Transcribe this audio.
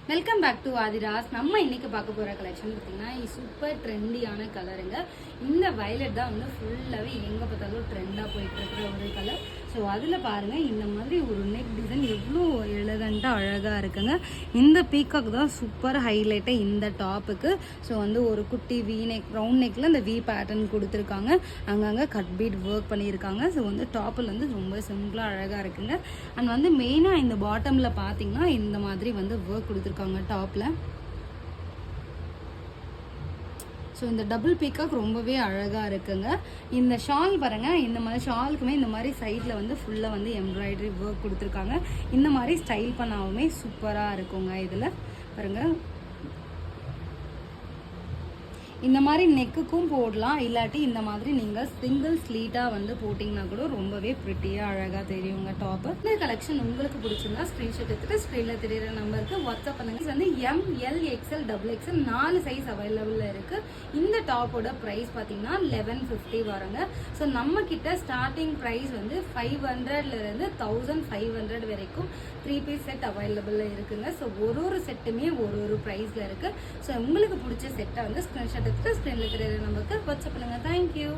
Welcome back to Aadhira's. நம்ம இன்னைக்கு பார்க்க போகிற கலெக்ஷன் பார்த்தீங்கன்னா சூப்பர் ட்ரெண்டியான கலருங்க. இந்த வயலட் தான் வந்து ஃபுல்லாகவே எங்கே பார்த்தாலும் ட்ரெண்டாக போயிட்டு இருக்கிற ஒரு கலர். ஸோ அதில் பாருங்கள், இந்த மாதிரி ஒரு நெக் டிசைன் எவ்வளோ எலகண்ட்டாக அழகாக இருக்குங்க. இந்த பீகாக் தான் சூப்பர் ஹைலைட்டாக இந்த டாப்புக்கு. ஸோ வந்து ஒரு குட்டி வி நெக், ரவுண்ட் நெக்கில் இந்த வி பேட்டர்ன் கொடுத்துருக்காங்க. அங்கங்கே கட் பீட் ஒர்க் பண்ணியிருக்காங்க. ஸோ வந்து டாப்பில் வந்து ரொம்ப சிம்பிளாக அழகாக இருக்குங்க. அண்ட் வந்து மெயினாக இந்த பாட்டமில் பார்த்தீங்கன்னா இந்த மாதிரி வந்து ஒர்க் கொடுத்துருக்காங்க டாப்ல. ஸோ இந்த டபுள் பீக்காக் ரொம்பவே அழகாக இருக்குங்க. இந்த ஷால் பாருங்க, இந்த மாதிரி ஷாலுக்குமே இந்த மாதிரி சைடில் வந்து ஃபுல்லாக வந்து எம்ப்ராய்டரி ஒர்க் கொடுத்துருக்காங்க. இந்த மாதிரி ஸ்டைல் பண்ணாலுமே சூப்பராக இருக்குங்க. இதில் பாருங்க, இந்த மாதிரி நெக்குக்கும் போடலாம், இல்லாட்டி இந்த மாதிரி நீங்கள் சிங்கிள் ஸ்லீட்டாக வந்து போட்டிங்கன்னா கூட ரொம்பவே ப்ரிட்டியாக அழகாக தெரியுங்க டாப்பு. இந்த கலெக்ஷன் உங்களுக்கு பிடிச்சிருந்தா ஸ்க்ரீன்ஷாட் எடுத்துகிட்டு ஸ்க்ரீனில் தெரியுற நம்பருக்கு வாட்ஸ்அப் பண்ணுங்க. இது வந்து ML XL XXL 4 சைஸ் அவைலபிளில் இருக்குது. இந்த டாப்போட ப்ரைஸ் பார்த்தீங்கன்னா 1150 வருங்க. ஸோ நம்ம கிட்ட ஸ்டார்டிங் ப்ரைஸ் வந்து 500லேருந்து 1500 வரைக்கும் 3 பீஸ் செட் அவைலபிளில் இருக்குங்க. ஸோ ஒரு செட்டுமே ஒரு ப்ரைஸில் இருக்குது. ஸோ உங்களுக்கு பிடிச்ச செட்டை வந்து ஸ்க்ரீன்ஷாட் ஸ்க்ரீன்ல தெரியுற நம்பருக்கு வாட்ஸ்அப் பண்ணுங்க. தேங்க்யூ.